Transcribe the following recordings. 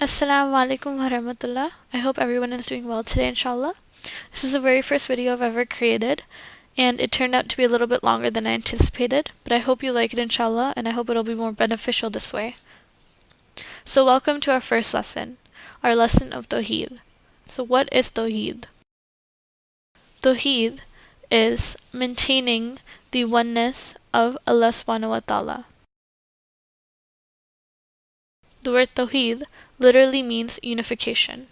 Assalamu alaikum wa rahmatullah. I hope everyone is doing well today, inshallah. This is the very first video I've ever created, and it turned out to be a little bit longer than I anticipated, but I hope you like it, inshallah, and I hope it'll be more beneficial this way. So welcome to our first lesson, our lesson of Tawhid. So what is Tawhid? Tawhid is maintaining the oneness of Allah subhanahu wa ta'ala. The word Tawhid literally means unification.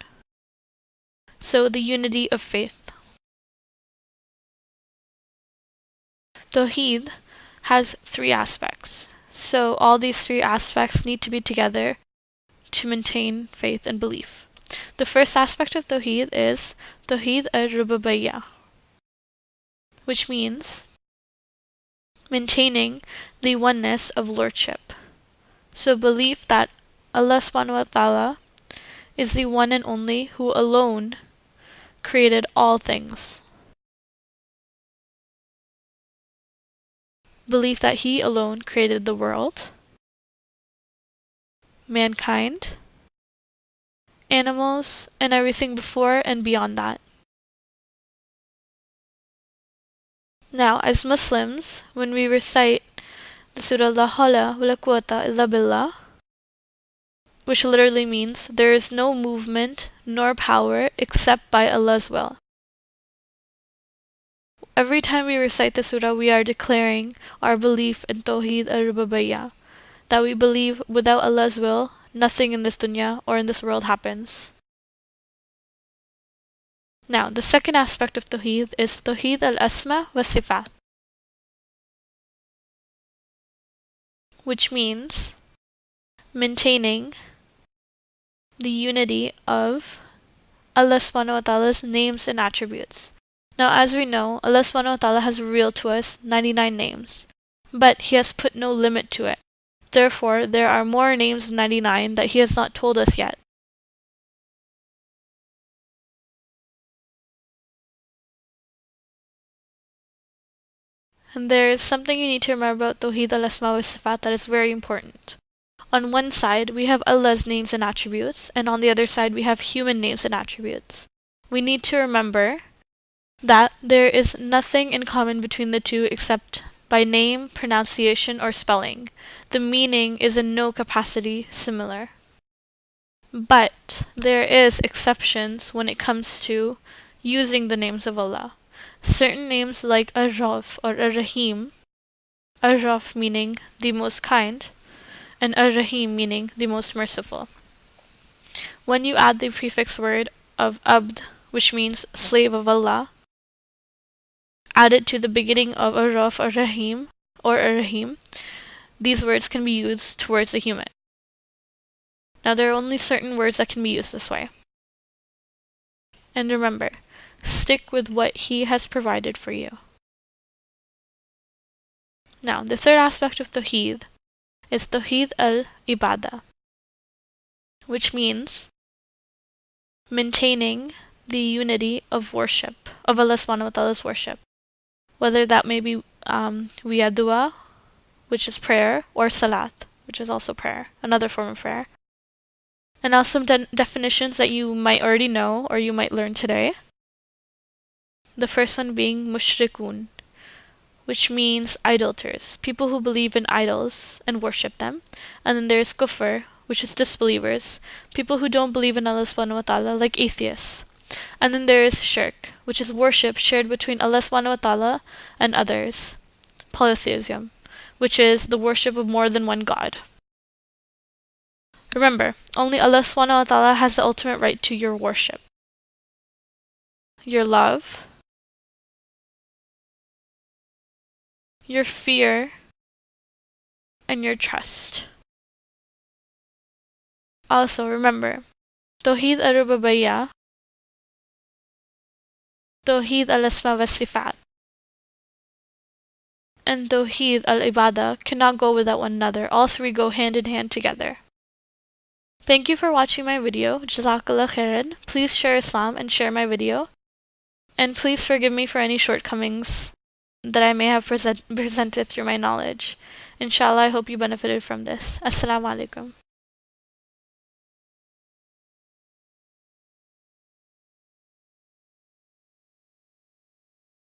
So the unity of faith. Tawhid has three aspects. So all these three aspects need to be together to maintain faith and belief. The first aspect of Tawhid is Tawhid al-Rububiyyah, which means maintaining the oneness of lordship. So belief that Allah subhanahu wa ta'ala is the one and only who alone created all things. Belief that He alone created the world, mankind, animals, and everything before and beyond that. Now, as Muslims, when we recite the Surah La Hawla wa la Quwwata illa billah, which literally means there is no movement nor power except by Allah's will. Every time we recite the surah, we are declaring our belief in Tawhid al-Rububiyyah, that we believe without Allah's will, nothing in this dunya or in this world happens. Now, the second aspect of Tawhid is Tawhid al-Asma wa Sifat, which means maintaining the unity of Allah subhanahu wa ta'ala's names and attributes. Now, as we know, Allah subhanahu wa ta'ala has revealed to us 99 names, but He has put no limit to it. Therefore, there are more names than 99 that He has not told us yet. And there is something you need to remember about Tawhid al-Asma wa Sifat that is very important. On one side, we have Allah's names and attributes, and on the other side, we have human names and attributes. We need to remember that there is nothing in common between the two except by name, pronunciation, or spelling. The meaning is in no capacity similar. But there is exceptions when it comes to using the names of Allah. Certain names like Ar-Rauf or Ar-Rahim, Ar-Rauf meaning the most kind, and Ar-Rahim meaning the most merciful. When you add the prefix word of Abd, which means slave of Allah, add it to the beginning of Ar-Rauf or Rahim or Ar-Rahim, these words can be used towards a human. Now there are only certain words that can be used this way. And remember, stick with what He has provided for you. Now, the third aspect of Tawhid is Tawhid al-Ibadah, which means maintaining the unity of worship, of Allah subhanahu wa ta'ala's worship. Whether that may be via dua, which is prayer, or salat, which is also prayer, another form of prayer. And now some definitions that you might already know or you might learn today. The first one being mushrikun, which means idolaters, people who believe in idols and worship them. And then there's kufr, which is disbelievers, people who don't believe in Allah subhanahu wa ta'ala, like atheists. And then there is shirk, which is worship shared between Allah subhanahu wa ta'ala and others, polytheism, which is the worship of more than one God. Remember, only Allah subhanahu wa ta'ala has the ultimate right to your worship, your love, your fear, and your trust. Also remember, Tawhid al-Rububiyyah, Tawhid al-Asma wa Sifat, and Tawhid al-Ibadah cannot go without one another. All three go hand in hand together. Thank you for watching my video. Jazakallah khairan. Please share Islam and share my video. And please forgive me for any shortcomings that I may have presented through my knowledge. Inshallah, I hope you benefited from this. Assalamu alaikum.